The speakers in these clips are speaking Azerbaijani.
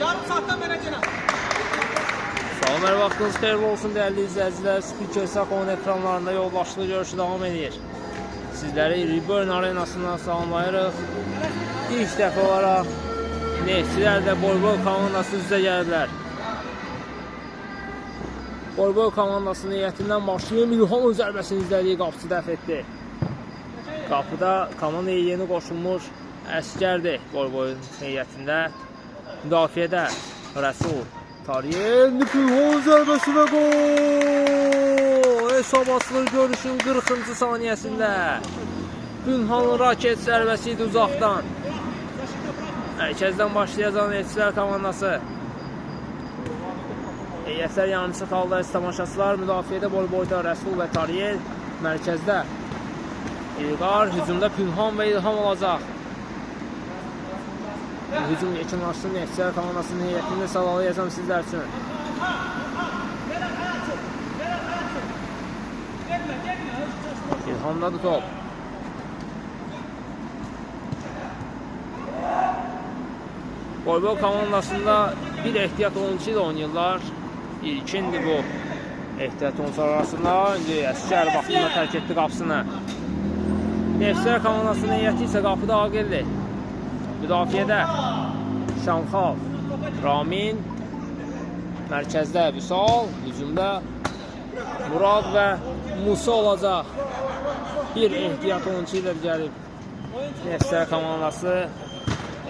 Yarım saatdən verəcəyəm. Sağ olun, hər vaxtınız xeyirli olsun dəyərli izləyicilər. Spiker Sakon ekranlarında yoldaşlıq görüşü davam edir. Sizləri Reborn arenasından salamlayırıq. İlk dəfə olaraq Neftçilər də Boyboy komandası üzrə gəliblər. Boyboy komandasının heyətindən başlayıb İlhamın zərbəsini izlədiyi qapısı dəf etdi. Qapıda komandaya yeni qoşulmuş əskərdir Boyboyun heyətində. Müdafiədə Rəsul Tariyen İlhamın zərbəsi və gol! Hesab açılır görüşün 40-cı saniyəsində. Günhanın raket zərbəsi idi uzaqdan. Mərkəzdən başlayacaq Neftçilər komandası. Heyətlər yarımçı xalda tamaşaçılar. Müdafiədə Boyboyda Rəsul və Tariyen. Mərkəzdə İlqar, hücumda Pünhan və İlham olacaq. Hücum yekunlaşdı Neftçilər komandasının heyətində sağlayacağım sizlər üçün. İlhamdadır top. Boyboy komandasında bir ehtiyat oyuncu ilə oynayırlar. İlkindir bu ehtiyat oyuncular arasında. İndi əskər vaxtında tərk etdi qapısını. Neftçilər komandasının heyəti isə qapıda Aqildir. Müdafiədə Şamxal, Ramin, mərkəzdə Vüsal, hücumda Murad və Musa olacaq. Bir ehtiyat oyuncu ilə gəlib Neftçilər komandası.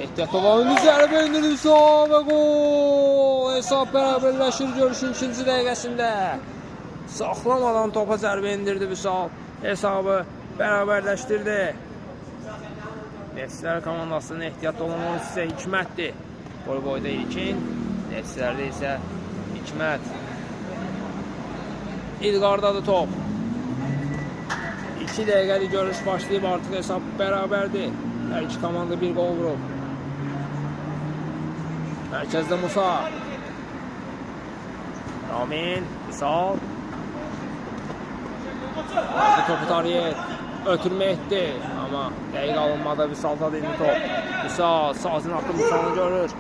Ehtiyat olan zərbə indir Vüsal və gol! Hesab bərabərləşir görüşün 2-ci dəqiqəsində. Saxlamadan topa zərbə indirdi Vüsal. Hesabı bərabərləşdirdi. Neftçilər komandasının ehtiyat olan oyuncusu isə Hikmətdir. Boyboyda İlkin, Neftçilərdə isə Hikmət. İlqardadır top. 2 dəqiqəlik görüş başlayıb artıq hesab bərabərdir. Hər iki komanda bir qol vurub. Mərkəzdə Musa. Ramin, Vüsal. Aldı topu Tariyen. Ötürmə etdi. Amma dəqiq alınmada Vüsaldadır indi top. Musa sazın atdı Musanı görür.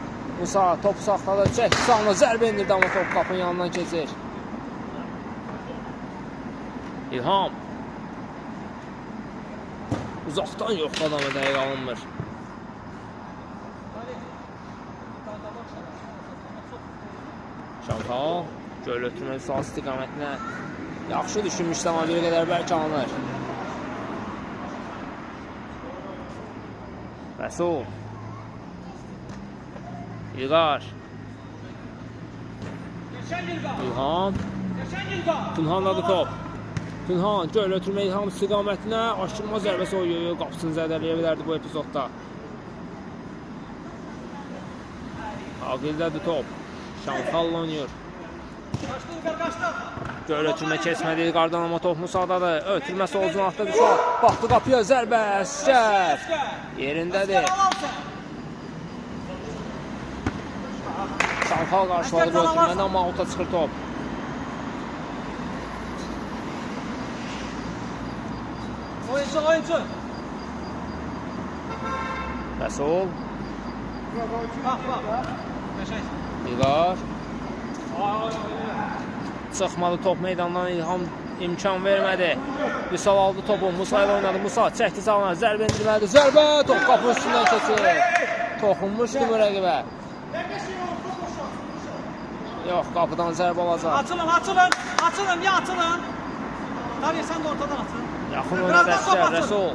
Musa topu saxladı. Çəkdi sağına zərbə indirdi amma top qapının yanından keçir. İlham. Uzaqdan yoxdur adamı dəqiq alınmır. Şamxal göl ötürmə Vüsal istiqamətinə yaxşı düşünmüşdü amma bir qədər bəlkə alınır. Rəsul İlqar İlham Tünhandadır top. Tünhan göl ötürmə İlham istiqamətinə aşırma zərbəsi oyuyor. Qapısını zədələyə bilərdi bu epizodda. Aqildədir top. Şamxalla oynayır. Göl ötürmə keçmədi İlqardan amma top Musadadır. Ötürmə solcun atdı Vüsal. Baxdı qapıya zərbə əskər. Yerindədir. Şamxal qarşıladı bu ötürmədən amma auta çıxır top. Oyuncu. Rəsul. Bax. İlqar. Çıxmadı top meydandan İlham imkan vermədi. Vüsal aldı topu. Musa ilə oynadı. Musa çəkdi sağına. Zərbə indirmədi. Zərbə! Top qapının üstündən keçir. Toxunmuşdu bu rəqibə. Yox, qapıdan zərbə olacaq. Açılın. Niyə açılın? Tabii sən də ortadan açın. Yaxın oynadı Əskər. Rəsul.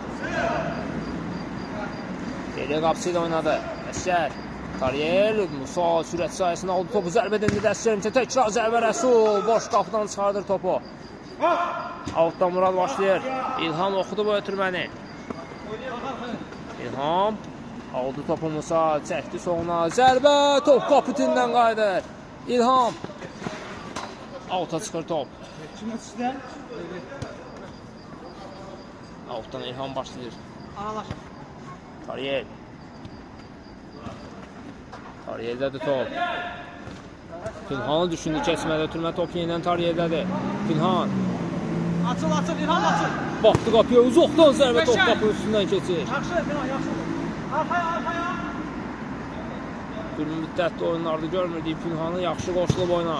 Geriyə qapısı ilə oynadı. Əskər. Tariyen, Musa sürət sayəsində aldı topu, zərbə dindirdi Əskərimsə, təkrar zərbə Rəsul, boş qapıdan çıxardır topu. Outdan Murad başlayır, İlham oxudu bu ötürməni. İlham, aldı topu Musa, çəkdi soluna, zərbə, top qapıtindən qayıdır. İlham, out'a çıxır top. Outdan İlham başlayır. Tariyen. Tariyedədir top. Pünhanı düşündü keçmədə ötürmə top yenidən Tariyedədir. Pünhan. Açıl, İlham açıl. Baxdı qapıya uzaqdan zərbə top qapının üstündən keçir. Yaxşı, Pünhan, yaxşı. Arxaya. Bir müddətli oyunlarda görmürdük Pünhanı yaxşı qoşulub oyna.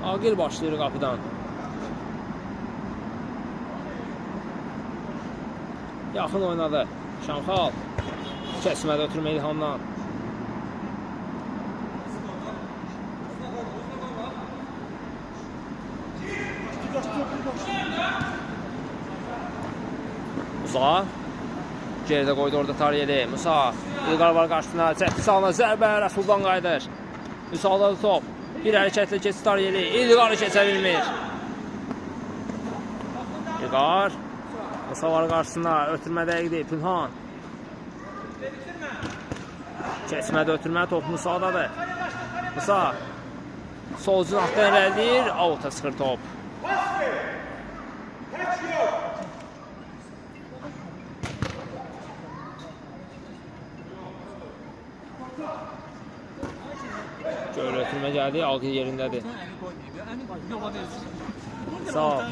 Agil başlayır qapıdan. Yaxın oynadı. Şamxal. Kəsmədə ötürmə İlhamdan. Musa. Geridə qoydu orada Tariyeli. Musa. İlqar var qarşısına. Çəkdi sağına zərbə. Rəsuldan qayıdır. Musa'dadır top. Bir hərəkətlə keçdi Tariyeli. İlqarı keçə bilmir. İlqar. Musa var qarşısına. Ötürmədə idi. Pünhan. Keçmədə ötürmə top Musa'dadır. Musa. Sol cinahdan irəliyir. Avuta çıxır top. Şöyle ötürmə gəldi, Agil yerindədir. Sağ ol.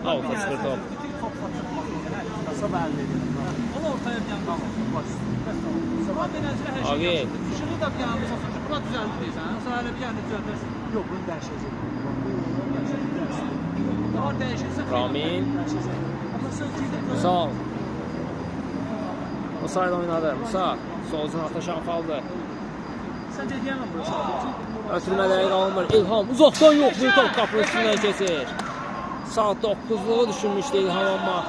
Avuta çıxır top. Agil. Ramin. Musa. Musa ile oynadı. Musa. Sol cinahda Şamxaldı. Ötürmələri qalmır. İlham uzaqdan yoxlayır, top qapının üstündən keçir. Saat 9'luğu düşünmüşdü İlham, amma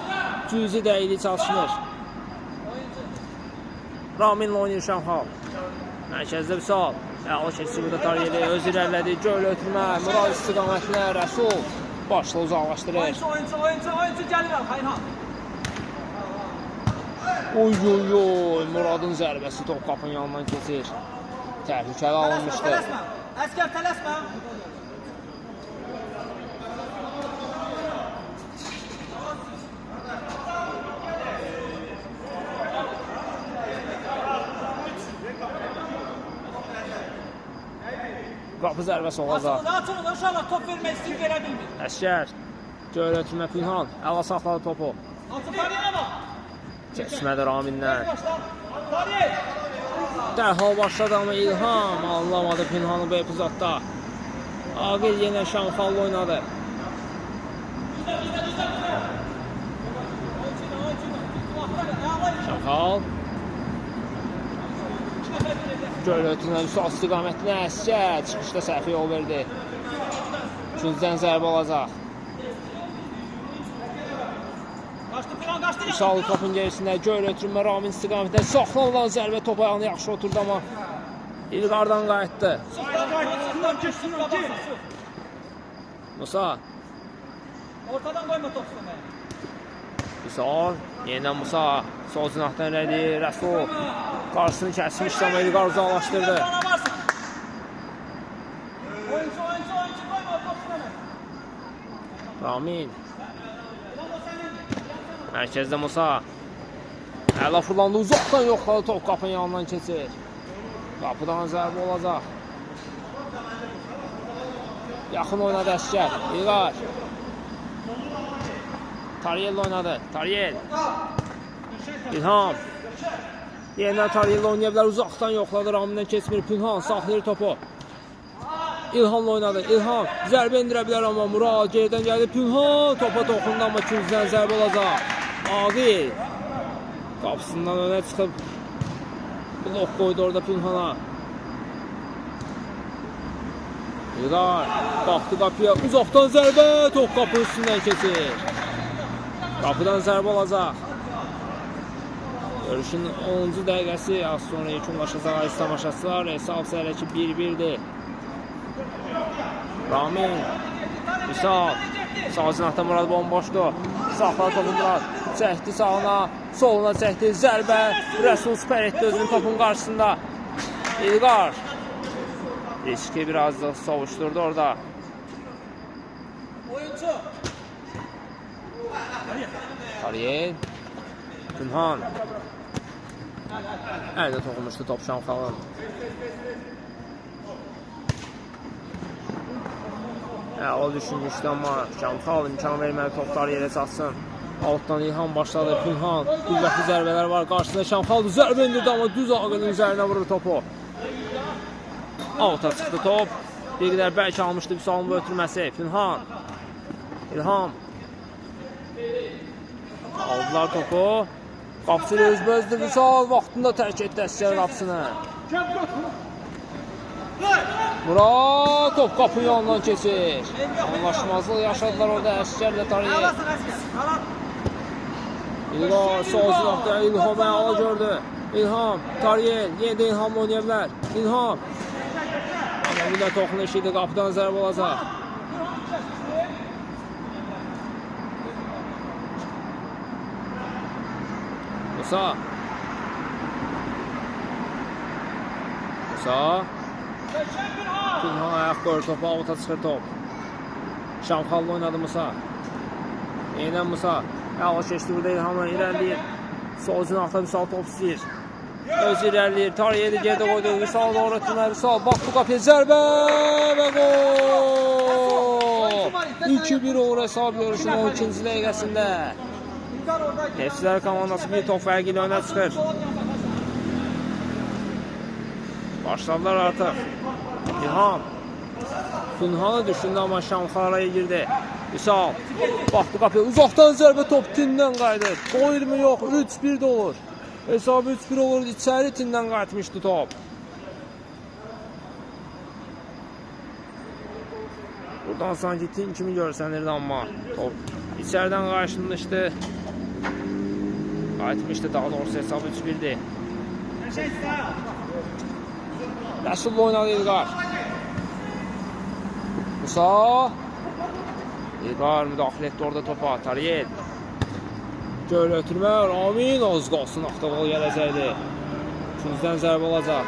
cüzi dəyili çalışmır. Raminlə oynayır Şamxal. Mərkəzdə bir sal. Əla keçsi burada Tariyeli. Öz irəlilədi. Göl ötürmə. Murad istiqamətlə Rəsul. Başla uzaqlaşdırır. Oyuncu gəlir Xayrhan. Oy. Muradın zərbəsi top qapının yanından keçir. Təhlükəli alınmışdı. Əskər tələsmə. Qapı zərbəsi olacaq. Açılın, uşaqlar top vermək istəyir, verə bilmir. Əskər. Göl ötürmə Pünhan. Əla saxladı topu. Altı Tariyel ama. Keçmədi Ramindən. Dərhal başladı amma İlham anlamadı Pünhanı bu epizodda. Agil yenə Şamxallı oynadı. Şamxal. Göl ötürmə sol istiqamətinə Əskər. Çıxışda səhvi yol verdi. Üçüncüdən zərbə olacaq. İşalı topun gerisində Göl ötürmə Ramin istiqamətində saxlanılan zərbə top ayağını yaxşı oturdu amma İlqardan qayıtdı. Musa. Ortadan koyma top üstüne. Musa. Yeniden Musa. Sol cinahdan irəli. Rəsul. Qarşısını kəsmişdi amma İlqar uzaqlaşdırdı. Oyuncu koyma top üstüne. Ramin. Mərkəzdə Musa. Əla fırlandı, uzaqdan yoxladı, top qapının yanından keçir. Qapıdan zərbə olacaq. Yaxın oynadı Əskər. İlqar. Tariyel oynadı. Tariyel. İlham. Yeniden Tariyel oynaya bilər. Uzaqdan yoxladı. Ramindən keçmir. Pünhan saxlayır topu. İlhamla oynadı. İlham zərbə indirə bilər amma Murad geridən gəldi. Pünhan topa toxundu amma ikinciden zərbə olacaq. Agil. Qapısından önə çıxıb blok qoydu orada Pünhana. İlqar baxdı qapıya. Uzaqdan zərbə. Top qapının üstündən keçir. Qapıdan zərbə olacaq. Görüşün 10-cu dəqiqəsi az sonra yekunlaşacaq aziz tamaşaçılar. Hesab hələ ki 1-1'dir. Ramin. Misal. Sağ cinahda Murad bomboşdu. Saxladı topu Murad. Çəkdi sağına. Soluna çəkdi. Zərbə. Rəsul süper etdi özünün topun qarşısında. İlqar. Riski biraz da savuşturdu orada. Oyuncu. Tariyel. Pünhan. Əldə toxunmuşdu top Şamxalın. O düşünmüşdü, amma Şamxal imkan verməli topları yerə çatsın. Altdan İlham başladı. Pünhan qüvvətli zərbələr var. Qarşısında Şamxal zərbə indirdi, amma düz ağının üzərinə vurur topu. Alta çıxdı top. Bir qədər bəlkə almışdı Vüsalın bu ötürməsi. Pünhan. İlham. Aldılar topu. Qapısı özbəzdir. Vüsal vaxtında tərk etdi əsgər qapısını. Murat top qapının yanından keçir. Anlaşmazlıq yaşadılar orada əsgərlə Tariyev. İlham sol zinaqda İlham ayağına gördü. İlham, Tariyev, yenə də İlhamla oynaya bilər. İlham. Amma bir də toxunuş idi, qapıdan zərb olacaq. Musa. Pünhan ayaq qoyur topu, avuta çıxır top. Şamxallı oynadı Musa. Yenə Musa. Əla keçdi burada İlhamla irəliyir. Sol zinaqda Vüsal top istəyir. Öz irəliyir. Tariyevi gerdə qoydu. Vüsal doğru ötürmə. Vüsal baxdı qapıya zərbə və gol! 2-1 olur hesab görüşünün 12-ci dəqiqəsində. Neftçilər komandası bir top fərqi ilə önə çıxır. Başladılar artıq. İlham. Pünhanı düşündü, amma Şamxal araya girdi. Vüsal. Baxdı qapıya. Uzaqdan zərbə top tindən qayıdır. Gol 20 yox. 3-1 də olur. Hesabı 3-1 olur. İçəri tindən qayıtmışdı top. Buradan sanki tin kimi görsənirdi, amma top içərdən qarşılaşdı. Qayıtmışdı, daha doğrusu hesabı 3-1'dir. Rəsul oynadı İlqar. Musa. İlqar müdaxilə etdi orada topa. Tariyev. Göl ötürmə. Ramin az qalsın. Axtaqol gələcəkdi. İkinciden zərbə olacaq.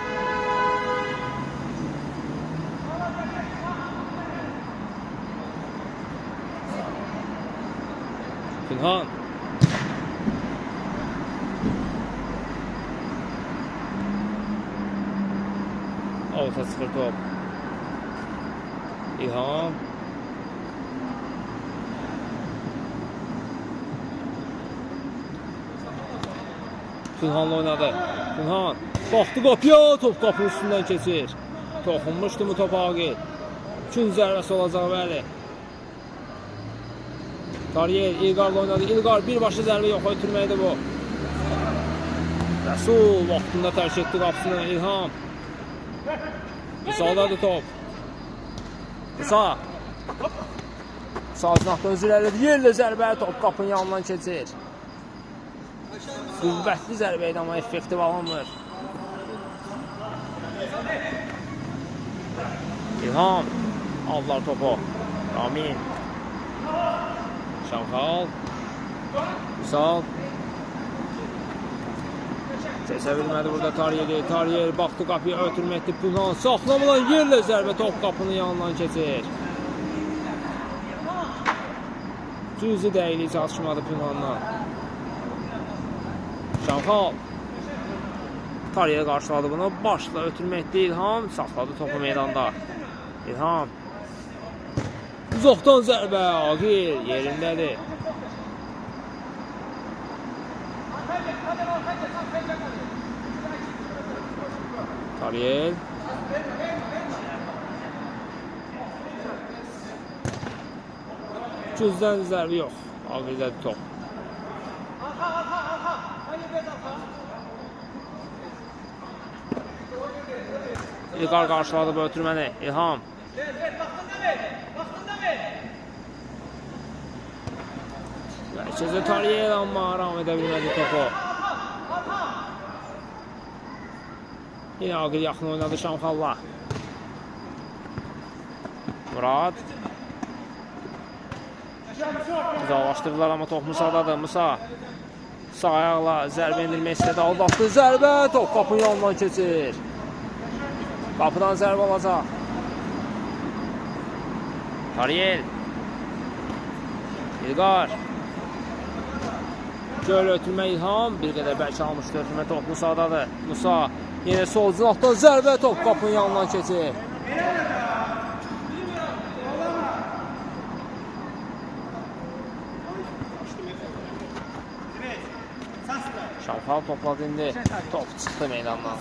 Pünhan. Alta çıxır top. İlham. Pünhanla oynadı. Pünhan. Baxdı qapıya. Top qapının üstündən keçir. Toxunmuşdu mu top Agil. Üçün zərbəsi olacaq bəli. Tariyev İlqarla oynadı. İlqar birbaşlı zərbə yox ötürməkdir bu. Rəsul vaxtında tərk etdi qapısını. İlham. Vüsaldadır top. Musa. Sağ zinaqda özü iləlidir. Yerlə zərbə top qapının yanından keçir. Qüvvətli zərbə idi, amma effektiv alınmır. İlham. Aldılar topu. Ramin. Şamxal. Vüsal. Keçə bilmədi burada Tariyev. Tariyev baxdı qapıya ötürməkdir. Pünhan saxlamadan yerlə zərbə top qapının yanından keçir. Cüzi dəqiqlik çalışmadı Pünhanla. Şamxal. Tariyev qarşıladı bunu. Başla ötürməkdir İlham. Saxladı topu meydanda. İlham. Uzaqdan zərbə. Agil yerindədir. Tariyev. Cüzdən zərbi yox. Agildədir top. İlqar qarşıladı bu ötürməni. İlham. Mərkəzdə Tariyev, amma aram edə bilmədi topu. Yine Agil yaxın oynadı Şamxalla. Murat. Uzaqlaşdırdılar, amma top Musa'dadır. Musa. Sağ ayaqla zərbə indirmək istədi. Aldatdı zərbə. Top qapının yanından keçir. Qapıdan zərbə olacaq. Tariyev. İlqar. Göl ötürmə İlham. Bir qədər bəlkə almışdı ötürmə top Musa'dadır. Musa. Yine sol zinaqdan zərbə top qapının yanından keçir. Şamxal topladı indi. Top çıxdı meydandan.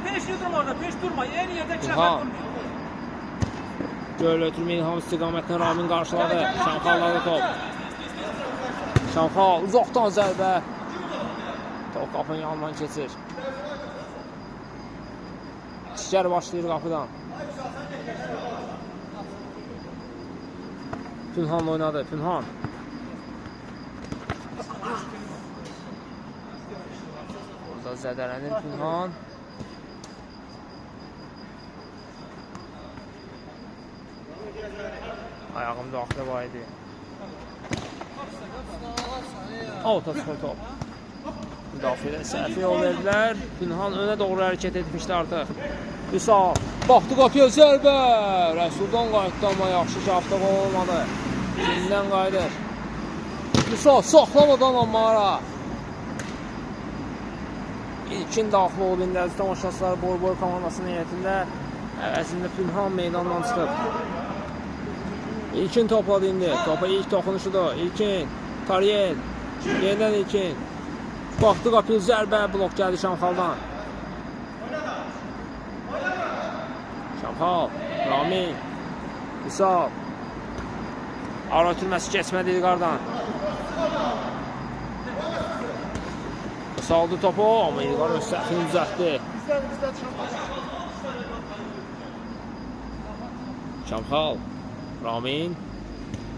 Peş durma orada, peş durma. En yerde iki İlham. nəfər durmuyor. Göl ötürmə İlham istiqamətini Ramin qarşıladı. Şamxalladı top. Şamxal uzaqdan zərbə. Top qapının yanından keçir. İşgər başlayır qapıdan. Pünhan oynadı. Pünhan. Burada zədələnir Pünhan. Ayağım daxil var idi. Outa çıxır top. Müdafiədən səhvi yol verdilər. Pünhan önə doğru hərəkət etmişdi artıq. Vüsal. Baxdı qapıya zərbə. Rəsuldan qayıtdı amma yaxşı ki avtogol olmadı. Yenidən qayıdır. Vüsal saxlamadan Ammara. İlkin daxil oldu indi əziz tamaşaçılar Boy komandasının heyətində. Əvəzində Pünhan meydandan çıxıb. İlkin topladı indi. Topa ilk toxunuşudur. İlkin. Tariyel. Yenidən İlkin. Baxdı qapıya zərbə. Blok gəldi Şamxaldan. Şamxal. Ramin. Vüsal. Ara ötürməsi keçmədi İlqardan. Saldı topu amma İlqar öz səhvini düzəltdi. Şamxal. Ramin.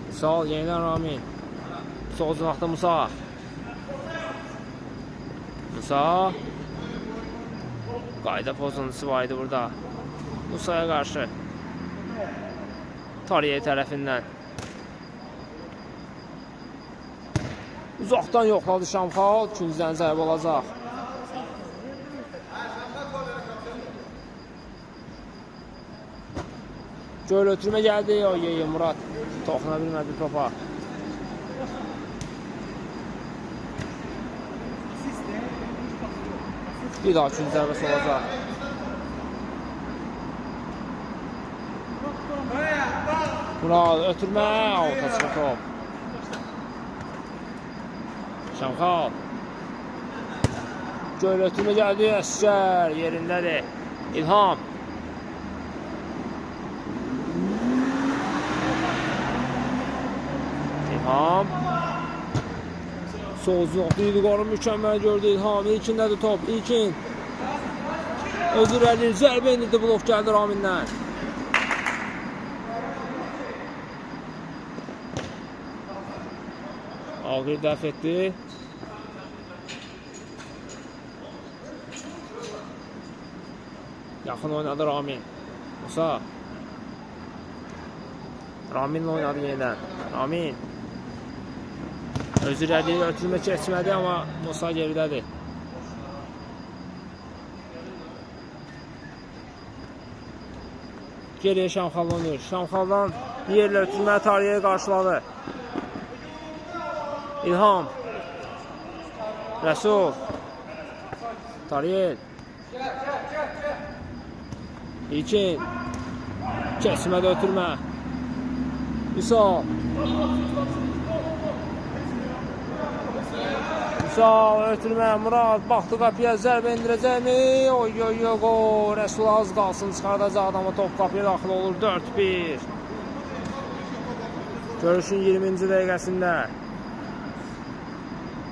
Vüsal. Yenidən Ramin. Sol cinaqda Musa. Musa. Qayda pozuntusu var idi burada. Musa'ya qarşı. Tariye tərəfindən. Uzaqdan yoxladı Şamxal. Küncdən zərb olacaq. Göl ötürmə gəldi. Murad toxuna bilmədi topa. Bir daha küncə zərbəsi olacaq. Murad ötürmə. Outa çıxır top. Şamxal. Göl ötürmə gəldi. Əsgər yerindədir. İlham. İlham. Sol cinaqda İlqarı mükəmməl gördü İlham. İlkindədir top. İlkin. Özür əlir. Zərbə indirdi. Blok gəldi Ramindən. Ağır dəf etdi. Yaxın oynadı Ramin. Musa. Raminlə oynadı yenidən. Ramin. Özür əlir. Ötürmə keçmədi amma Musa geridədir. Geriyə Şamxal oynayır. Şamxaldan yerlə ötürmə Tariyeyə qarşıladı. İlham. Rəsul. Tariyel. İlkin. Keçmədə ötürmə. Vüsal. Vüsal ötürmə. Murad baxdı qapıya zərbə indirəcəkmi? Oy. Rəsul az qalsın çıxardacaq adamı. Top qapıya daxil olur. 4-1. Görüşün 20-ci dəqiqəsində.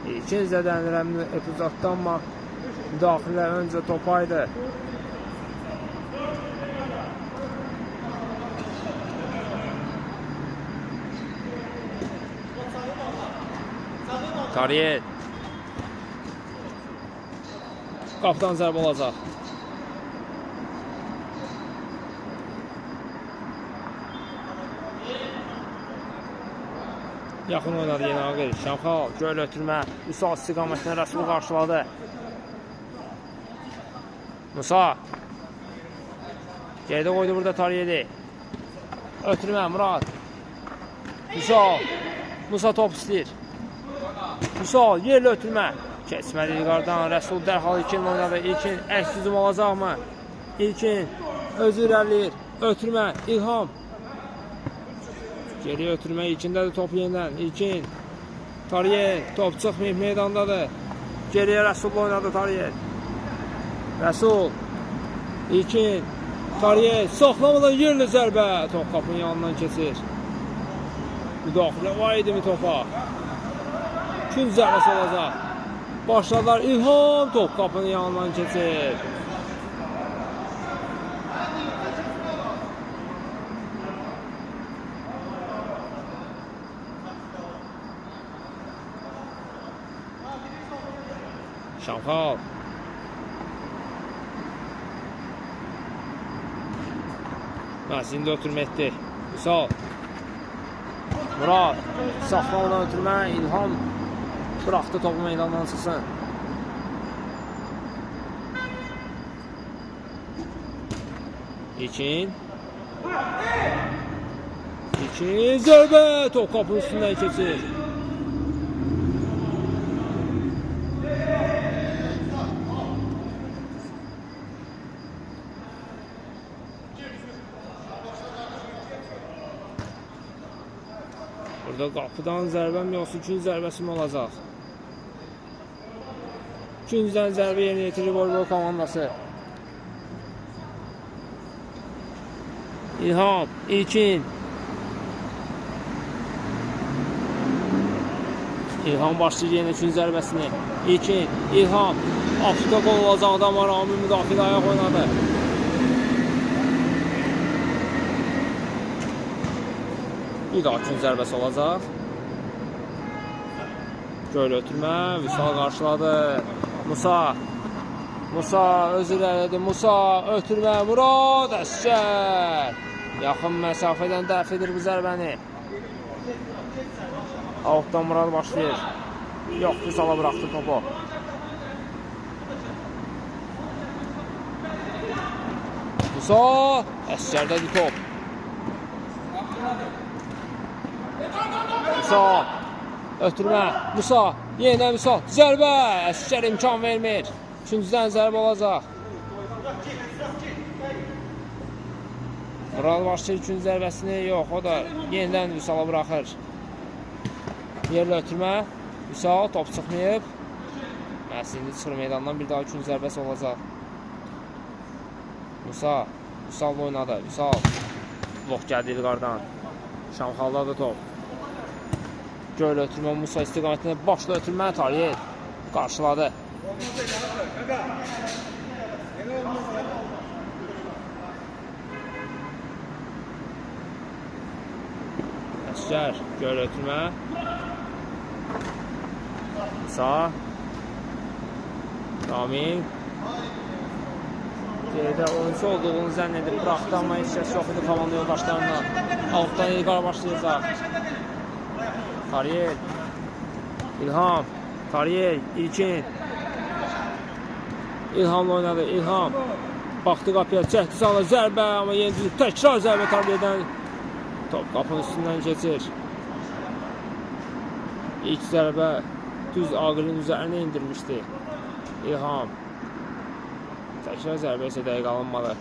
İlkin zədənirəm epizoddan amma müdaxilə öncə topaydı. Tariyel. Qapıdan zərb olacaq. Yaxın oynadı yenə Ağır. Şamxal, göl ötürmə. Musa istiqamətdən Rəsulu qarşıladı. Musa. Geridə qoydu burada Tariyeli. Ötürmə Murad. Musa top istəyir. Musa yerlə ötürmə. Keçmədi İlqardan. Rəsul dərhal İlkin oynadı. İlkin əks hücum olacaqmı? İlkin özü irəliyir. Ötürmə İlham. Geriyə ötürmə, İlkindədir top yenidən. İlkin. Tariyel. Top çıxmayıb meydandadır. Geriyə Rəsul oynadı Tariyel. Rəsul. İlkin. Tariyel. Saxlamadan yerli zərbə. Top qapının yanından keçir. Müdaxilə var idimi topa? Kün zərbəsi olacaq. Başladılar. İlham. Top qapının yanından keçir. Şamxal. Məhsində ötürmə etdi. Vüsal. Murad. Saxlamadan ötürmə. İlham bıraxdı topu meydandan çıxsın. İlkin. İlkin. Zərbə. Top qapının üstündən keçir. Burada qapıdan zərbəm yoxsa gün zərbəsi mi olacaq? Gündən zərbə yerinə yetirir voleybol komandası. İlham, İlkin. İlham başlayır yenə gün zərbəsini. İlkin, İlham. Afrika qol olacaqdı amma Rami müdafilə ayaq oynadı. Bir daha gün zərbəsi olacaq. Göl ötürmə, Vüsal qarşıladı. Musa. Musa öz irəlidir. Musa ötürmə, Murad Əsgər. Yaxın məsafədən dəf edir bu zərbəni. Altdan Murad başlayır. Yox, Vüsala bıraxdı topu. Musa Əsgərdədir top. Musa ötürmə, Musa yenə Musa zərbə, Əsgər imkan vermir. Üçüncüdən zərbə olacaq. Murad başlayır üçüncü zərbəsini, yox, o da yenidən Vüsala bıraxır. Yerlə ötürmə, Vüsal top çıxmayıb. Indi çıxır meydandan bir daha üçüncü zərbəsi olacaq. Musa, Vüsal oynadı, Vüsal. Blok gəldi İlqardan. Şamxaldadır top. Göl ötürmə, Musa istiqamətində başla ötürmə, Tariyel qarşıladı. Əsgər, göl ötürmə. Musa. Ramin. Geridə oyuncu olduğunu zənn edib bıraxdı, amma heç kəs yox idi komanda yoldaşlarına. Altdan İlqar başlayacaq. Tariyel. İlham. Tariyel. İlkin. İlhamla oynadı. İlham. Baxdı qapıya. Çəkdi sana zərbə. Amma yenildi. Təkrar zərbə Tariyeldən. Top qapının üstündən keçir. İlk zərbə düz Aqilin üzərinə indirmişdi. İlham. Təkrar zərbə isə dəqiq alınmadı.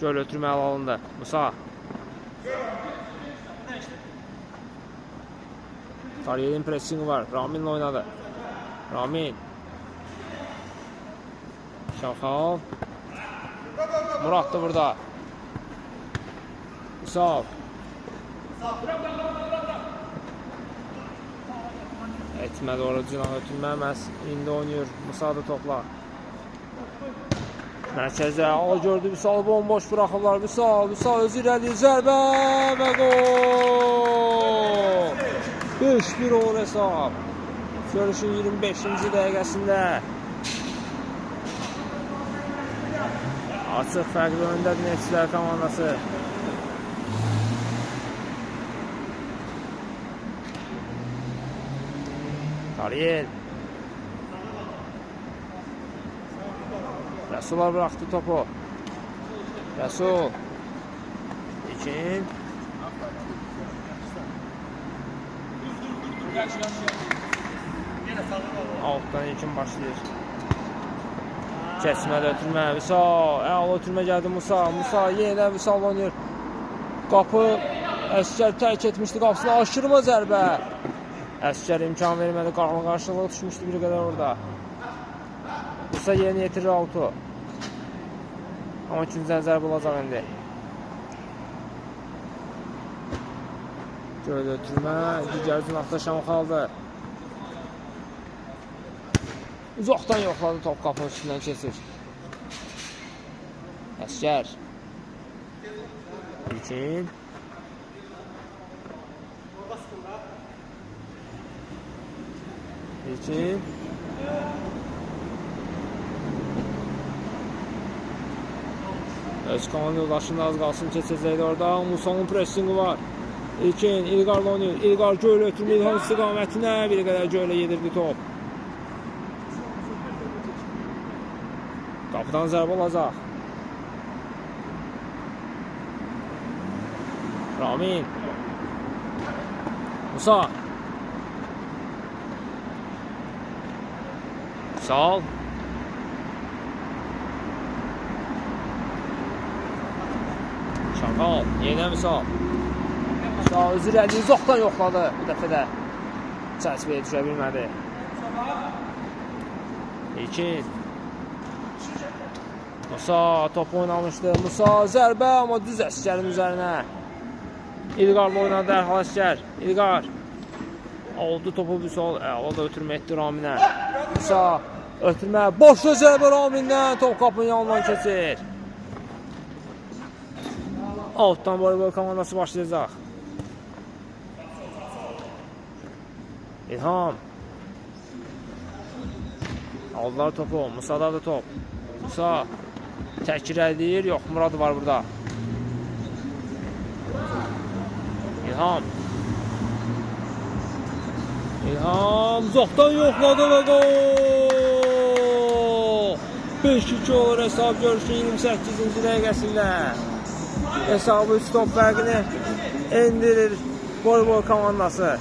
Göl ötürmə əl alındı. Musa. Tariyelin pressingi var. Ramin'le oynadı. Ramin. Şamxal. Murad da burada. Vüsal. Etmədi orada cinah ötürməməz. İndi oynayır. Musa da topla. Mərkəzə al gördü. Vüsalı bomboş bıraxırlar. Vüsal öz irəli zərbə və gol. 5-1 olur hesab. Görüşün 25-ci dəqiqəsində. Açıq fərqli öndədir Neftçilər komandası. Tariyel. Rəsullar bıraxdı topu. Rəsul. İlkin. Altdan İlkin başlayır. Keçmədə ötürmə, Vüsal, əla ötürmə gəldi Musa. Musa yenə Vüsal oynayır. Qapı, Əskər tərk etmişdi qapısına, aşırma zərbə. Əskər imkan vermədi, qarşılığı düşmüşdü bir qədər orada. Musa yeni yetirir autu. Amma ikinciden zərbə olacaq indi. Göl ötürmə, digər cinaqda Şamxaldı. Uzaqdan yoxladı, top qapının üstündən keçir. Əskər. İlkin. İlkin. Özkan yoldaşının az qalsın keçəcəkdə orada. Musa'nın pressingi var. İlkin, İlqar'la oynayır. İlqar göl ötürmə İlhan istiqamətinə bir qədər göylə yedirdi top. Qapıdan zərbə olacaq. Ramin. Musa. Sağ. Şanqal, yenə Vüsal. Vüsal özü rəndi uzaqdan yoxladı bu dəfə də. Çərçivəyə düşə bilmədi. İlkin. Musa top oynamışdı. Musa zərbə, amma düz Əskərin üzərinə. İlqar'la oynadı dərhal Əskər. İlqar. Aldı topu Vüsal. Əla da ötürmə etdi Raminə. Musa ötürmə. Boşda zərbə Ramin'dən. Top qapının yanından keçir. Altdan voleybol komandası başlayacaq. İlham. Aldılar topu. Musa'da da top. Musa təkir edir. Yox, Murad var burada. İlham. İlham uzaqdan yoxladı və gol! 5-2 olur hesab görüşün 28-ci dəqiqəsində. Hesabı 3 top fərqini endirir voleybol komandası.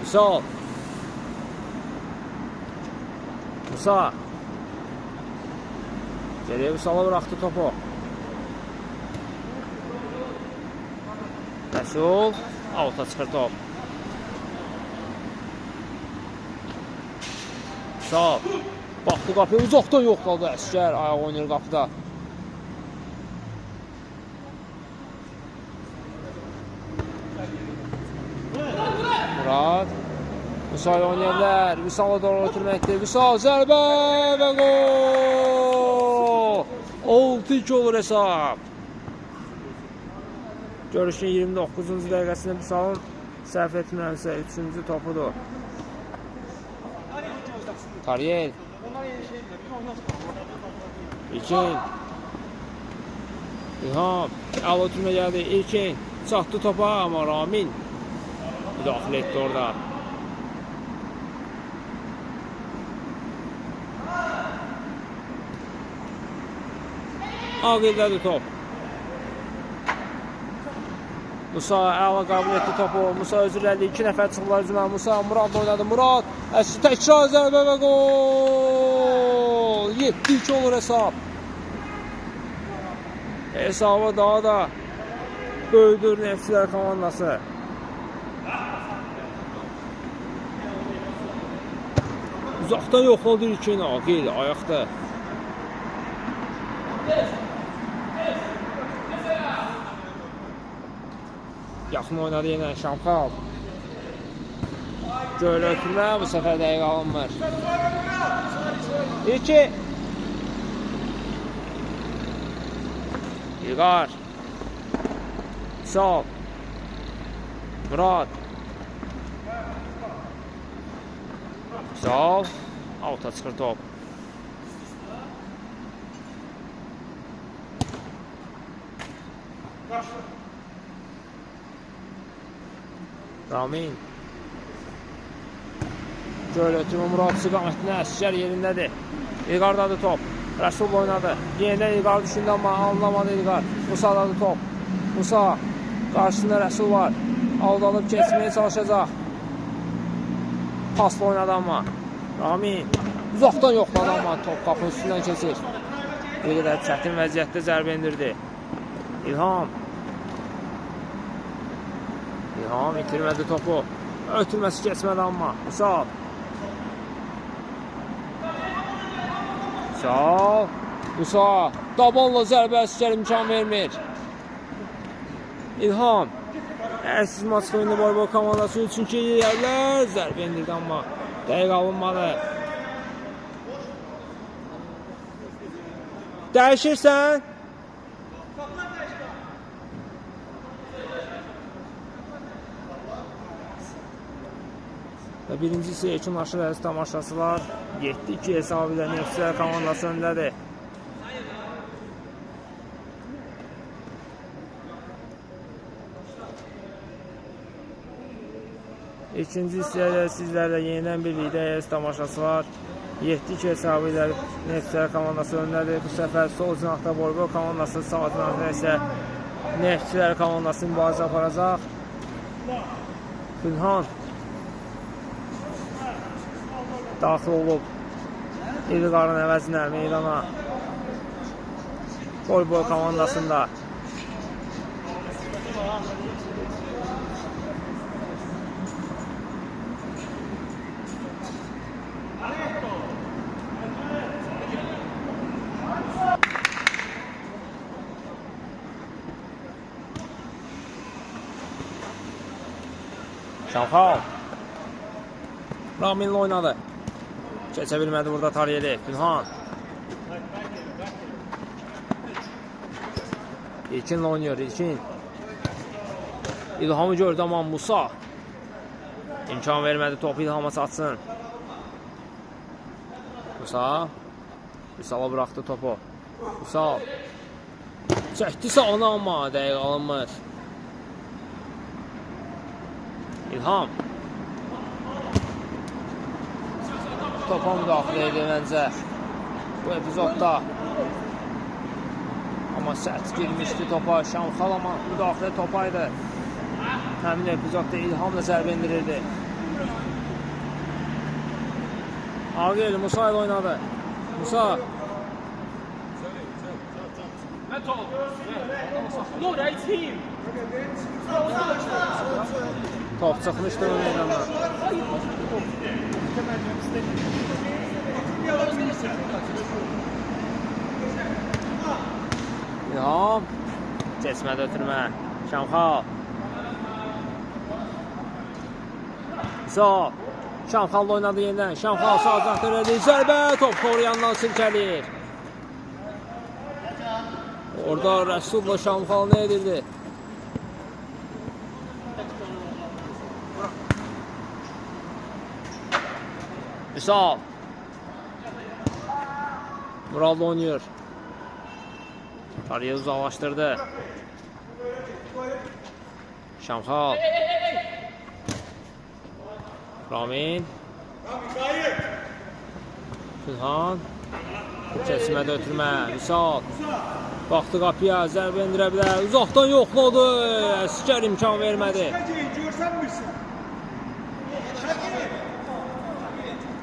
Vüsal. Musa. Geriyə Vüsal'a bıraxdı topu. Rəsul. Alta çıxır top. Vüsal. Baxdı qapıya, uzaqdan yoxladı. Əskər ayaq oynayır qapıda. Murad. Vüsal oynayırlar. Vüsal'a doğru ötürməkdir. Vüsal zərbə və gol! 6-2 olur hesab. Görüşün 29-cu dəqiqəsində Vüsal'ın səhv etmirəmsə 3-cü topudur. Kariyel. İlkin. İlham. Əla ötürmə gəldi. İlkin. Çatdı topa, amma Ramin müdaxilə etdi orada. Ağildədir top. Musa əla qəbul etdi topu. Musa özür dilədi. 2 nəfər çıxırlar üzümə. Musa Murad oynadı. Murad təkrar zərbə və gol! 7-2 olur hesab. Hesabı daha da böyüdür Neftçilər komandası. Uzaqdan yoxladı ilkin. Ağil ayaqda. Yaxın oynadı yenə Şamxal. Göl ötürmə, bu səfər dəqiq alınmır. 2. İlqar. Sol. Murad. Sol. Alta çıxır top. Ramin. Göl ötürmə Murad istiqamətinə Əskər yerindədir. İlqardadır top. Rəsul oynadı. Yenidən İlqar düşündü, amma anlamadı İlqar. Musa'dadır top. Musa qarşısında Rəsul var. Aldalıb keçməyə çalışacaq. Pasla oynadı amma. Ramin uzaqdan yoxladı, amma top qapının üstündən keçir. Bir qədər çətin vəziyyətdə zərbə endirdi. İlham itirmədi topu. Ötürməsi keçmədi, amma Vüsal. Musa dabanla zərbə əsgər imkan vermir. İlham ərsiz maç oyunu var komandası üçüncü yerlər zərbə endirdi, amma dəqiq alınmadı. Dəyişirsən? Və birinci hissə yekunlaşır əziz tamaşaçılar. 7-2 hesabı ilə Neftçilər komandası öndədir. İkinci hissədə sizlərlə yenidən birlikdə əziz tamaşaçılar. 7-2 hesabı ilə Neftçilər komandası öndədir. Bu səfər sol cinahda Voleybol komandası, sağ cinahda isə Neftçilər komandası mübarizə aparacaq. Günhan daxil olub İlqarın əvəzinə meydana Voleybol komandasında. Şamxal Raminlə oynadı. Keçə bilmədi burada Tariyeli. Günhan İlkinlə oynuyor. İlkin İlhamı gördü, amma Musa imkan vermədi topu İlhama satsın. Vüsal'a bıraxdı topu. Vüsal çəkdi sağına, amma dəqiq alınmır. İlham topa müdaxilə edir məncə bu epizodda, amma sərt girmişdi topa Şamxal, amma müdaxilə topaydı. Həmin epizodda İlhamla zərbə indirirdi. Ağel Musa ilə oynadı. Musa top çıxmışdı o meydana. İlham keçmədi ötürmə. Şamxal Şamxal oynadı yenidən. Şamxal sağ cinahda verdi. Zərbə top koruyandan silkəlir. Orada Rəsulla Şamxal nə edildi? Vüsal Mural oynuyor. Tariyə uzaqlaşdırdı. Şamxal Ramin Günhan keçmədə ötürmə. Vüsal baxdı qapıya, zərbə endirə bilər. Uzaqdan yoxladı. Əskər imkan vermədi.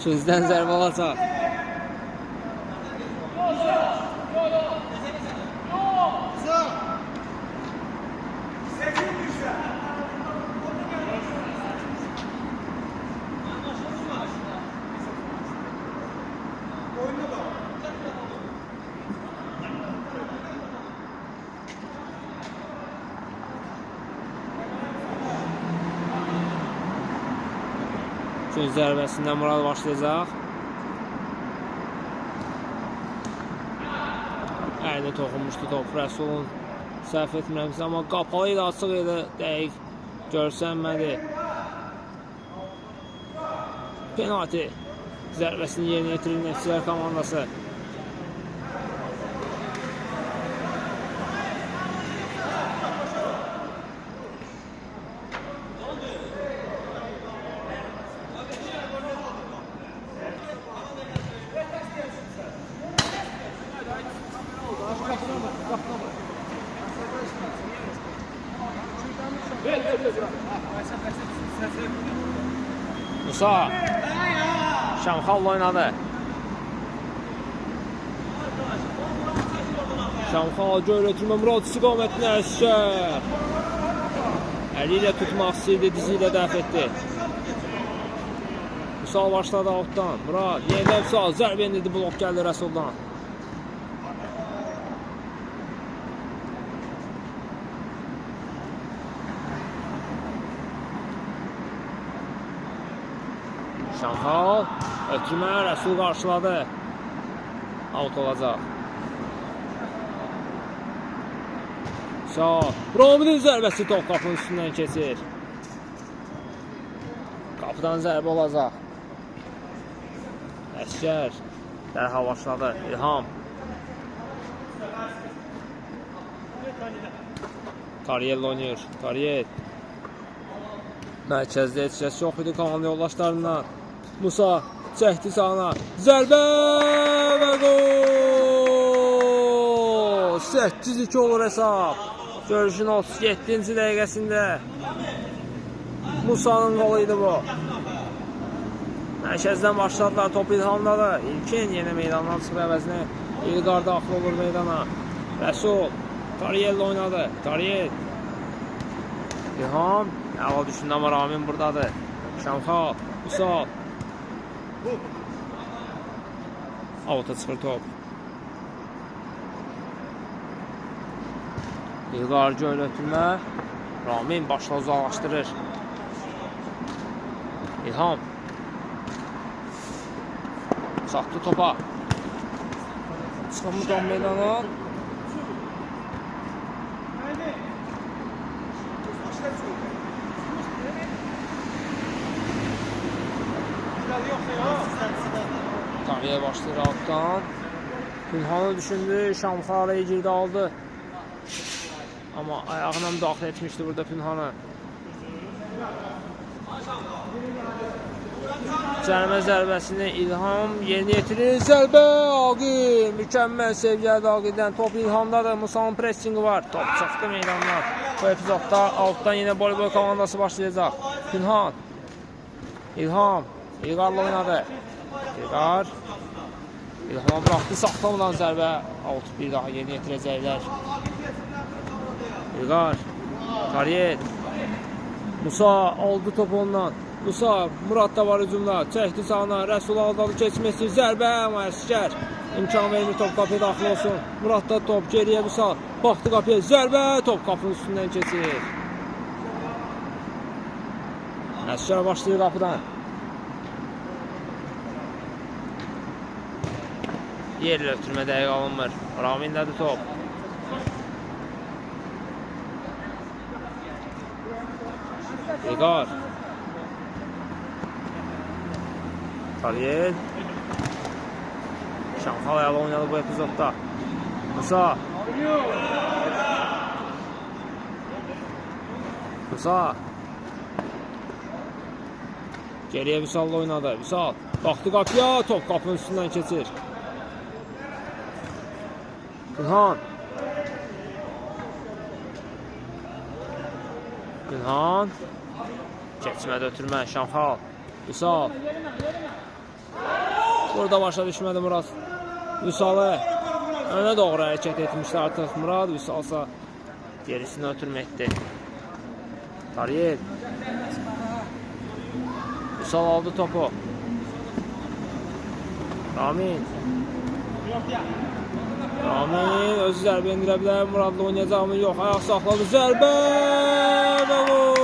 Çizdən zərbə alacaq. Göz zərbəsindən Murad başlayacaq. Əlinə toxunmuşdu top Rəsulun, səhv etmirəmsə, amma qapalı ilə açıq ilə dəqiq görsənmədi. Penalti zərbəsini yerinə yetirir Neftçilər komandası. Musa Şamxal oynadı. Şamxal göylətmə Murad istiqamətini Əsgər. Əli ilə tutmaq istəyirdi, dizi ilə dəf etdi. Musa başladı altdan. Murad yenidən Musa zərbə indirdi, blok gəldi Rəsuldan. Şamxal ötürmə Rəsul qarşıladı. Out olacaq. Raminin zərbəsi top qapının üstündən keçir. Qapıdan zərbə olacaq. Əsgər dərhal başladı. İlham. Tariyel oynayır. Tariyel. Mərkəzdə etkəsi yox idi komanda yoldaşlarından. Musa çəkdi sağına. Zərbə və gol! 8-2 olur hesab. Görüşün 37-ci dəqiqəsində Musa'nın qolu idi bu. Mərkəzdən başladılar, top İlhamdadır. İlkin yeni meydandan çıxır əvəzinə. İlqar daxil olur meydana. Rəsul Tariyel oynadı. Tariyel. İlham. Əla düşündü amma Ramin buradadır. Şamxal. Musa. Avuta çıxır top. İlqar göylətmə. Ramin başla uzaqlaşdırır. İlham. Saxtı topa. Çıxımı can meydana. Tariyə başlayır altdan. Pünhanı düşündü. Şamxal girdi aldı. Amma ayağına müdaxilə etmişdi burada Pünhanı. Cərimə zərbəsini İlham yerinə yetirir. Zərbə Aqil. Mükəmməl sevgəli Aqildən. Top İlhamdadır. Musa'nın pressingi var. Top çıxdı meydandan. Bu epizodda altdan yine voleybol komandası başlayacaq. Pünhan. İlham. İlqarla oynadı. İlqar. İlham bıraxdı. Saxlamadan zərbə. Alt bir daha yerinə yetirəcəklər. İlqar. Tariyel. Musa aldı topu ondan. Musa, Murad da var hücumda. Çəkdi sağına. Rəsul aldalı keçməsi. Zərbə amma Əsgər. İmkan vermir top qapıya daxil olsun. Murad da top geriyə Musa. Baxdı qapıya. Zərbə top qapının üstündən keçir. Əsgər başlayır qapıdan. Yerlə ötürmə dəqiq alınmır. Ramindədir top. İlqar. Tariyel. Şamxal ayağı oynadı bu epizodda. Musa. Musa. Geriyə Vüsal'la oynadı. Vüsal. Baxdı qapıya. Top qapının üstündən keçir. Pünhan. Pünhan. Keçmədə ötürmə. Şamxal. Vüsal. Burada başa düşmədi Murad. Vüsalı önə doğru hərəkət etmişdi artıq Murad. Vüsalsa gerisini ötürməkdir. Tariyel. Vüsal aldı topu. Ramin. Ramin özü zərbə indirə bilər. Muradla oynayacaq mı? Yox. Ayaq saxladı. Zərbə və gol!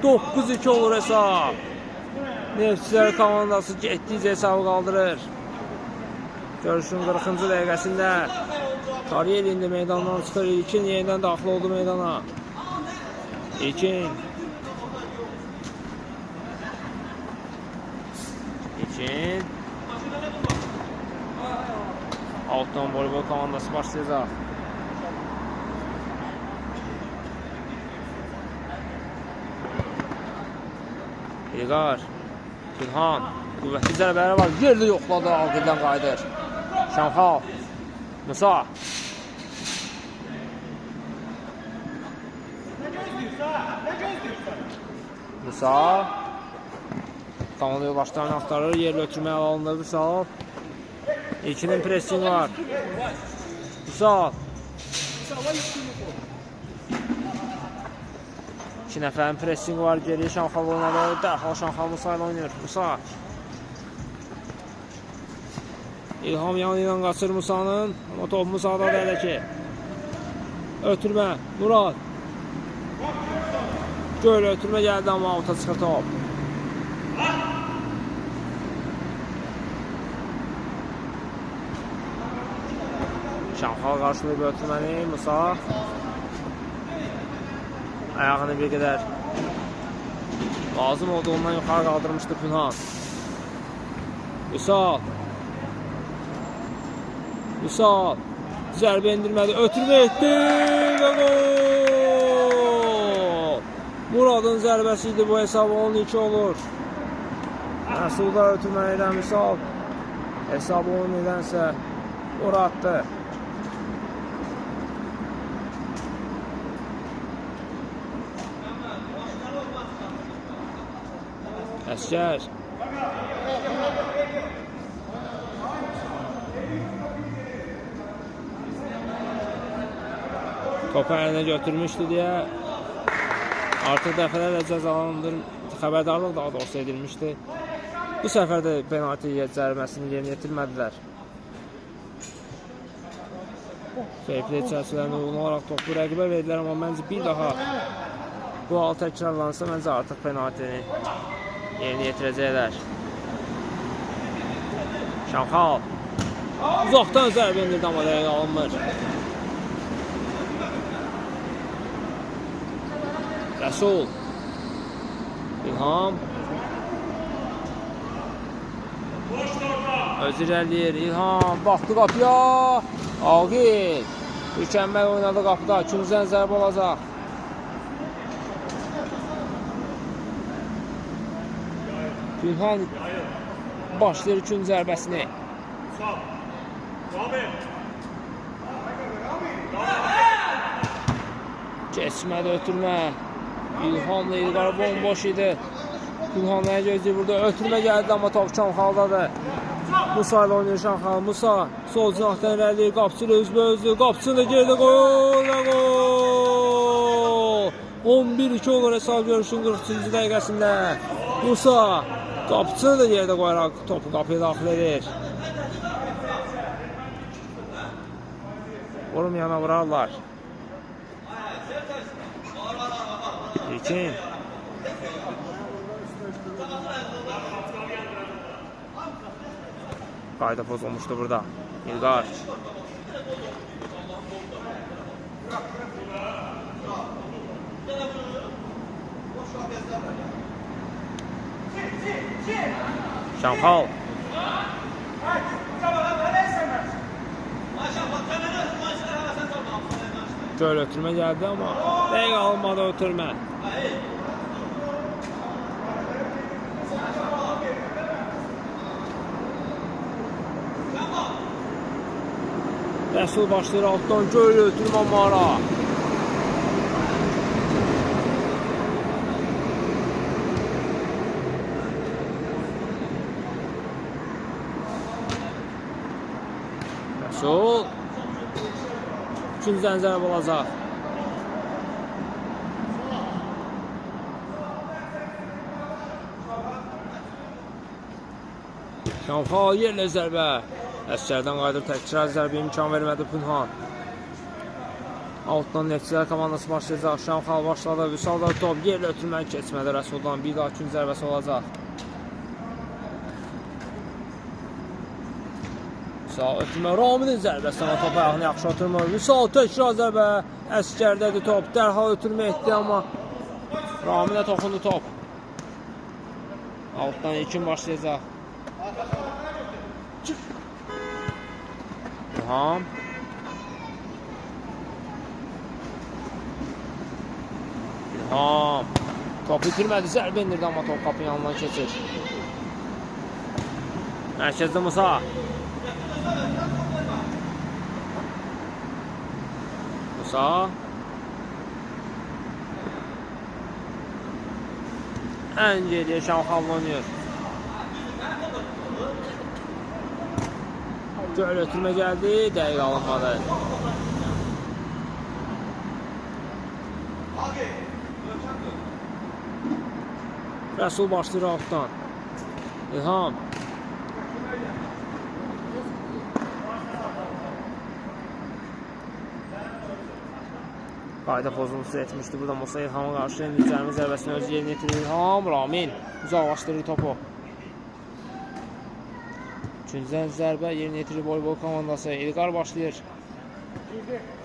9-2 olur hesab. Neftçilər komandası getdikcə hesabı qaldırır. Görüşün 40-cı dəqiqəsində Tariyel indi meydandan çıxır. İlkin yenidən daxil oldu meydana. İlkin. İlkin. Altdan voleybol komandası başlayacaq. İlqar. Pünhan. Qüvvətli zərbələri var. Yerli yoxladı. Aqildən qayıdır. Şamxal. Musa. Musa. Komanda yoldaşlarını axtarır. Yerlə ötürməyə alındı Vüsal. İlkinin pressingi var. Vüsal. 2 nəfərin pressingi var. Geriyə Şanxal oynadı. Dərhal Şanxal Musa ilə oynayır. Musa. İlham yanı ilə qaçır Musanın. Amma top Musa'da da elə ki. Ötürmə. Murad. Göl ötürmə gəldi amma avta çıxır top. Şanxal qarşılayıb ötürməni. Musa. Ayağını bir qədər lazım olduğundan yuxarı qaldırmışdı Pünhan. Vüsal. Vüsal. Zərbə indirmədi. Ötürmə etdi və gol. Muradın zərbəsi idi bu, hesab 12 olur. Məsuda ötürməni edən Vüsal. Hesab 10 edənsə Muraddır. Əskər. Topu əlinə götürmüşdü deyə artıq dəfələrlə xəbərdarlıq daha doğrusu edilmişdi. Bu səfər də penalti cəriməsini yerinə yetirmədilər. Fair play çərçivələrinə uyğun olaraq topu rəqibə verdilər, amma məncə bir daha bu hal təkrarlansa məncə artıq penaltini yerinə yetirəcəklər. Şanxal. Uzaqdan zərbə indirdi, amma dəqiq alınmır. Rəsul. İlham. Öz irəliyir. İlham. Baxdı qapıya. Aqil. Mükəmməl oynadı qapıda. Küncdən zərbə olacaq. Pünhan başlayır üçün zərbəsini. Keçmədi ötürmə. İlhamla İlqar bomboş idi. Pünhan nə gözləyir burada? Ötürmə gəldi, amma top Şanxaldadır. Musa ilə oynayır Şanxal. Musa sol cinahdan irəliyir. Qapçılı özbə-özlü. Qapçılı gerdə gol və gol. 11-2 olur hesab görüşün 43-cü dəqiqəsində. Musa qapçını da yerdə qoyaraq topu qapıya daxil edir. Vurmayana vurarlar. İlkin. Qayda pozulmuşdu burada. İlqar. Şanxal. Göl ötürmə gəldi, amma dəqiq alınmadı ötürmə. Rəsul başlayır altdan, göl ötürmə Mara. Rəsul. İkinciden zərb olacaq. Şanxal yerlə zərbə. Əskərdən qayıdır, təkrar zərbə imkan vermədi Pünhan. Altdan Neftçilər komandası başlayacaq. Şanxal başladı. Vüsalda top yerlə ötürməni keçmədi Rəsuldan. Bir daha ikinci zərbəsi olacaq. Vüsal ötürmə. Raminin zərbəsi ama top ayağını yaxşı ötürmür. Vüsal təkrar zərbə. Əskərdədir top. Dərhal ötürmə etdi, amma Raminə toxundu top. Altdan ilkin başlayacaq. İlham. İlham. Top itirmədi, zərbə indirdi, amma top qapının yanından keçir. Mərkəzdə Musa. Musa. ən geriyə Şamxallı oynayır. Göl ötürmə gəldi, dəqiq alınmadı. Rəsul başlayır altdan. İlham. Qayda pozuntusu etmişdi. Burada Musa İlham'a qarşı cəmi zərbəsini öz yerinə yetirir. İlham, Ramin uzaqlaşdırır topu. Üçüncüdən zərbə yerinə yetirir voleybol komandası. İlqar başlayır.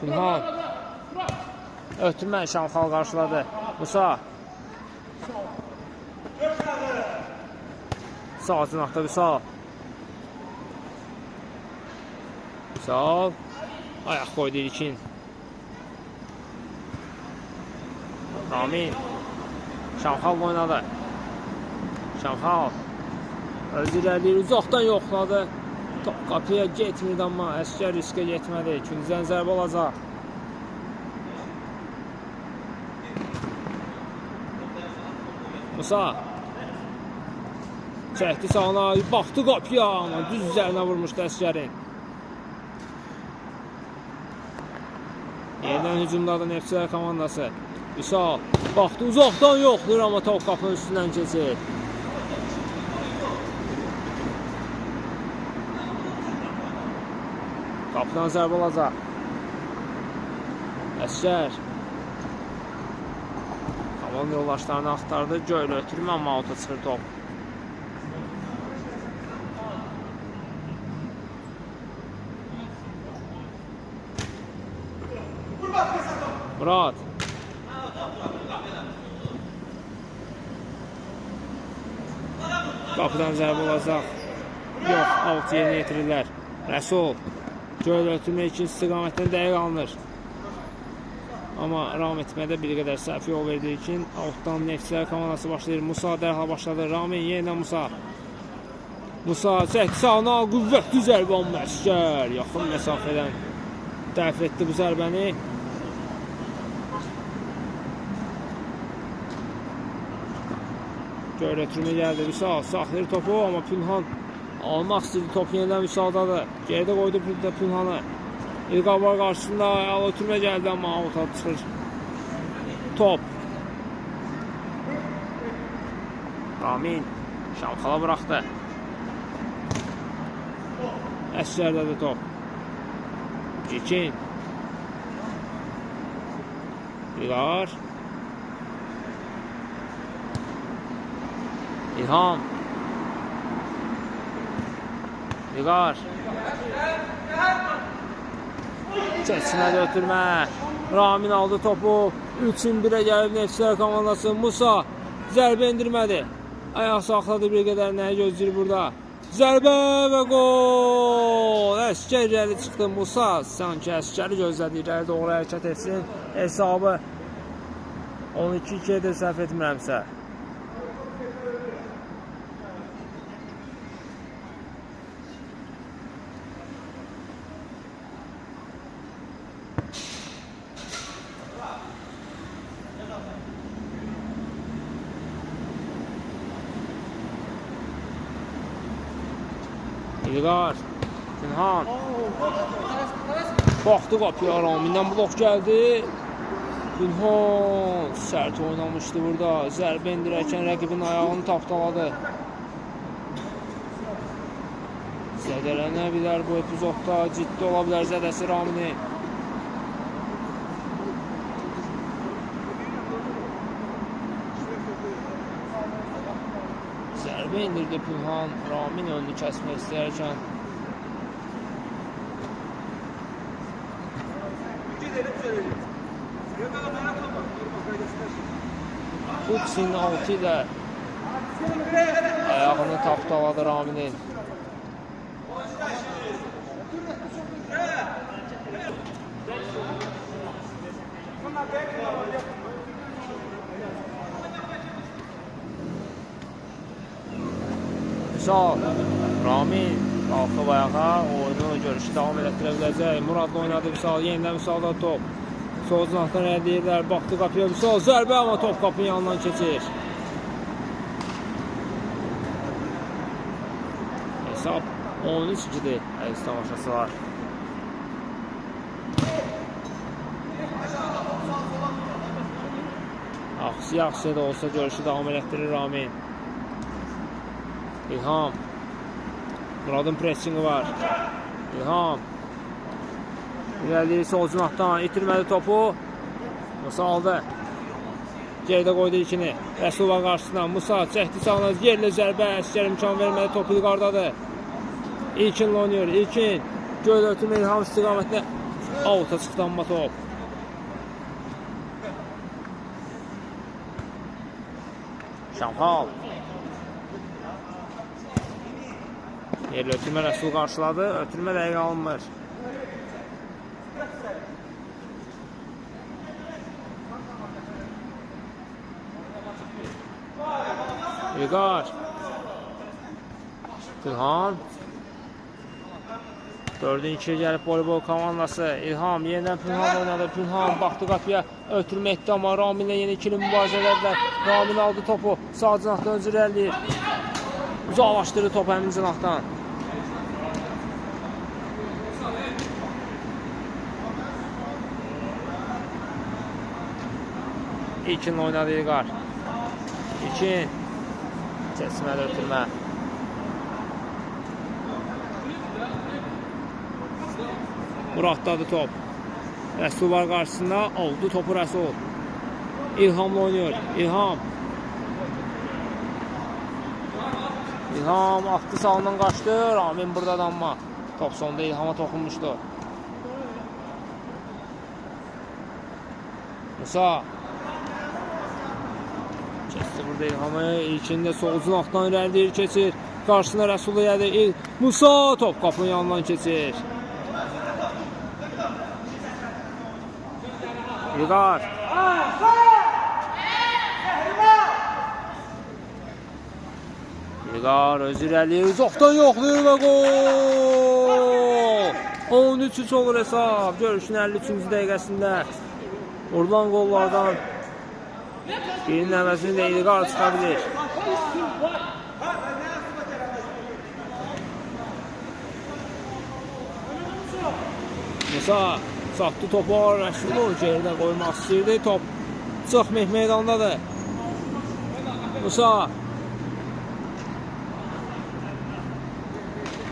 Pünhan. Ötürmə Şamxal qarşıladı. Musa. Sağ cinahda Vüsal. Vüsal. Ayaq qoydu İlkin. Ramin. Şamxal oynadı. Şamxal. Öz irəliyir, uzaqdan yoxladı. Top qapıya getmirdi, amma Əskər riskə getmədi. İkinciden zərbə olacaq. Musa. Çəkdi sağına, baxdı qapıya, amma düz üzərinə vurmuşdu Əskərin. Yeniden hücumdadır Neftçilər komandası. Vüsal. Baxdı, uzaqdan yoxdur, amma top qapının üstündən keçir. Qapıdan zərbə olacaq. Əskər. Komanda yoldaşlarını axtardı. Göylə ötürmə, amma auta çıxır top. Murad. Qapıdan zərbə olacaq. Yox, out yerinə yetirirlər. Rəsul. Göylə ötürmə ikinci istiqamətdən dəqiq alınır. Amma ram etmədə bir qədər səhv yol verdiyi üçün outdan Neftçilər komandası başlayır. Musa dərhal başladı. Ramin yeniden Musa. Musa çəkdi sağına, qüvvətli zərbə olma Əskər. Yaxın məsafədən dəf etdi bu zərbəni. Göylə ötürmə gəldi. Vüsal saxlayır topu, amma Pünhan almaq istəyirdi. Top yenidən Vüsaldadır. Geridə qoydu Pünhanı. İlqar var qarşısında, ayaqla ötürmə gəldi, amma auta çıxır top. Ramin Şamxala bıraxdı. Əskərdədir top. Cekin. İlqar. İlham. İlqar. Çəksinədə ötürmə. Ramin aldı topu. 3-1-ə gəlib Neftçilər komandası. Musa zərbə indirmədi. Ayaq saxladı bir qədər. Nəyə gözləyir burada? Zərbə və gol! Əskər irəli çıxdı. Musa sanki Əskəri gözlədi. İrəli doğru hərəkət etsin. Hesabı 12-2-də səhv etmirəmsə. İlqar, Pünhan. Baxdı qapıya, Ramindən blok gəldi. Pünhan sərt oynamışdı burada. Zərbə indirərkən rəqibin ayağını tapdaladı. Zədələnə bilər bu epizodda. Ciddi ola bilər zədəsi Raminin. Zərbə indirdi Pünhan, Ramin önünü kəsmək istəyərkən. Kutsin altı ilə ayağını tapdaladı Raminin. Vüsal, Ramin qalxıb ayağa, oyunu görüşü davam etdirə biləcək. Muradla oynadı Vüsal, yenidən Vüsalda top. Sol cinahdan əldə edirlər, baxdı qapıya Vüsal, zərbə, amma top qapının yanından keçir. Hesab 13-2-dir, əziz tamaşaçılar. Aksiya da olsa görüşü davam elətdirir Ramin. İlham. Muradın pressingi var. İlham. İlerləyir sol cinahdan, itirmədi topu. Musa aldı. Geridə qoydu ikini. Rəsul var qarşısından. Musa çəkdi sağına, yerlə zərbə. Əsgər imkan vermədi, topu yuqardadır. İlkinlə oynuyor. İlkin. Göl ötürmə İlham istiqamətində. Avuta çıxdı amma top. Şamxal. Yerlə ötürmə Rəsul qarşıladı. Ötürmə dəqiq alınmır. İlqar. İlham. 4-2-yə gəlib voleybol komandası. İlham yenidən Pünhan oynadı. Pünhan baxdı qapıya. Ötürmə etdi amma Raminlə yeni ikili mübarizələrdə. Ramin aldı topu. Sağ cinahdan özür ələyir. Uzaqlaşdırdı topu həmin cinahdan. İlkin oynadı İlqar. İlkin. Çəsməli ötürmə. Muraddadır top. Rəsul var qarşısında. Oldu topu Rəsul. İlhamla oynuyor. İlham. İlham attı sağından qaçdı. Ramin buradadır amma. Top sonunda İlhama toxunmuşdu. Musa. Keçdi burada İlhamı. İlkində sol cinahdan irəliləyir, keçir. Qarşısına Rəsulu yedir. Musa top qapının yanından keçir. İlqar. İlqar özü irəliyir. Uzaqdan yoxlayır və qol. 13-3 olur hesab. Görüşün 53-cü dəqiqəsində. Vurulan qollardan birinin əvəzini də İlqar çıxa bilir. Musa satdı topu, Rəşulu geridə qoymaq istəyirdi. Top çıx meydandadır. Musa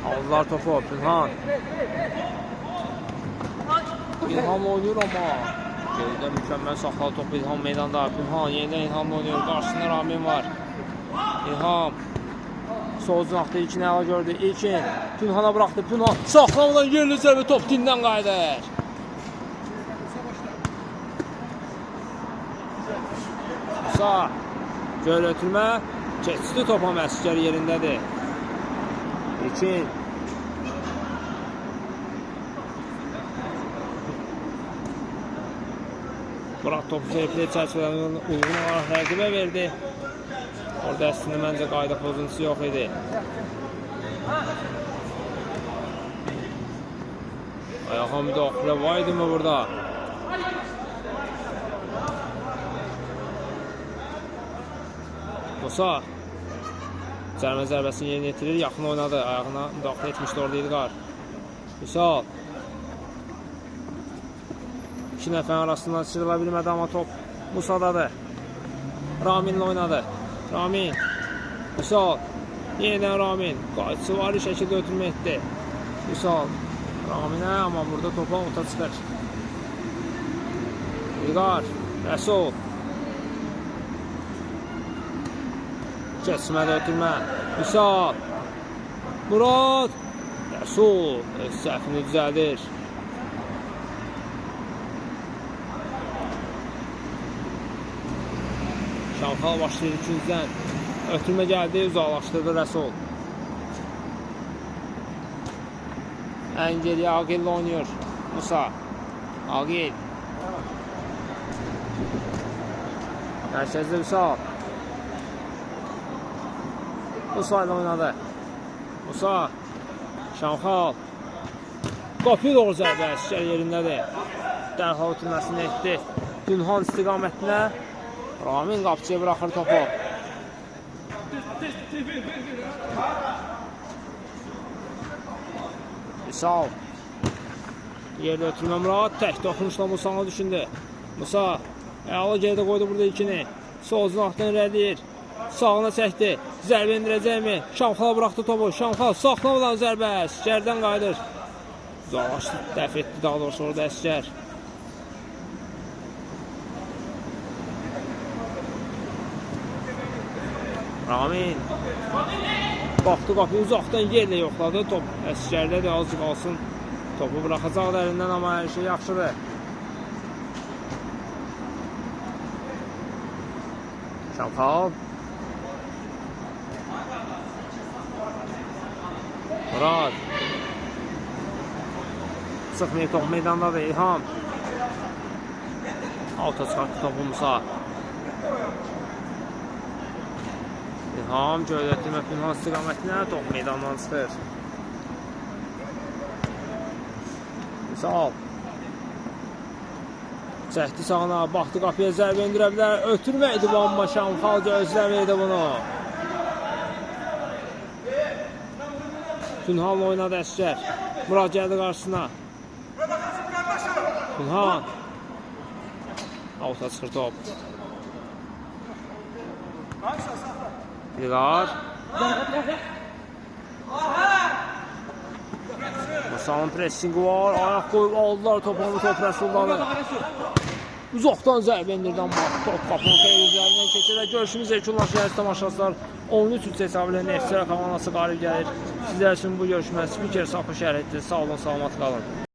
aldılar topu, Pünhan. İlham oynuyor amma geridə mükəmməl saxladı topu İlham meydanda. Pünhan yenidən İlhamla oynuyor. Qarşısında Ramin var. İlham sol cinahda ilkin əla gördü. İlkin Pünhana bıraxdı. Pünhan saxlamadan yerli zərbə top dindən qayıdır. Musa göl ötürmə. Keçdi topa Əsgər yerindədir. İlkin Murad topu fair-play çərçivələrinə uyğun olaraq rəqibə verdi. Orada əslində məncə qayda pozuntusu yox idi. Ayağa müdaxilə var idimi burada? Musa cərmə zərbəsini yerinə yetirir, yaxın oynadı. Ayağına müdaxilə etmişdi orada İlqar. Vüsal. İki nəfərin arasından sıyrıla bilmədi amma top Musadadır. Raminlə oynadı. Ramin. Vüsal. Yenidən Ramin. Qayıtısı var, şəkildə ötürmə etdi. Vüsal. Raminə amma burada topa ota çıxır. İlqar. Rəsul. Keçmədə ötürmə. Vüsal. Murad. Rəsul. Öz səhvini düzəldir. Şamxal başlayır ikinciden. Ötürmə gəldi, uzaqlaşdırdı Rəsul. Ən geriyə Aqil oynuyor. Musa. Aqil. Mərkəzdə Vüsal. Musa ilə oynadı. Musa. Şamxal. Qapı doğru zərbə, Əsgər yerindədir. Dərhal ötürməsini etdi. Pünhan istiqamətinə. Ramin qapçıya bıraxır topu. Sağ ol. Yerdə ötürmə Murad. Tək toxunuşla Musa'na düşündü. Musa əla gerdə qoydu burada ikini. Sol cinahdan irəliyir. Sağına çəkdi. Zərbə indirəcəkmi? Şamxal buraxdı topu. Şamxal saxlamadan zərbə. Əsgərdən qayıdır. Uzaqlaşdı. Dəf etdi daha doğrusu orada Əsgər. Ramin. Baxdı qapıyı uzaqdan yerlə yoxladı. Top Əsgərdədir. Azıcıq alsın. Topu bıraxacaq dərindən, amma hər şey yaxşıdır. Şamxal. Murad. Sıxmayıb top meydandadır İlham. Alta çıxartdı topu Musa. İlham göydətdirmə Pinhan istiqamətinə top meydandan çıxır. Sağ çəkdi sağına, baxdı qapıya zərbə indirə bilər. Ötürməkdir bu, amma Şamxal gözləməydi bunu. Pinhan oynadı Əsgər. Murad gəldi qarşısına. Pinhan. Alta çıxır top. Bilqar. Musa'nın pressingi var. Ayaq qoyub aldılar topu. Top Rəsuldanı. Uzaqdan zərbə indirdi, amma top qapının xeyri üzərindən keçir və görüşümüz yekunlaşır tamaşaçılar. 13-3 hesabı ilə Neftçilər komandası qalib gəlir. Sizlər üçün bu görüşmə spiker Safı şərh etdi. Sağ olun, salamat qalın.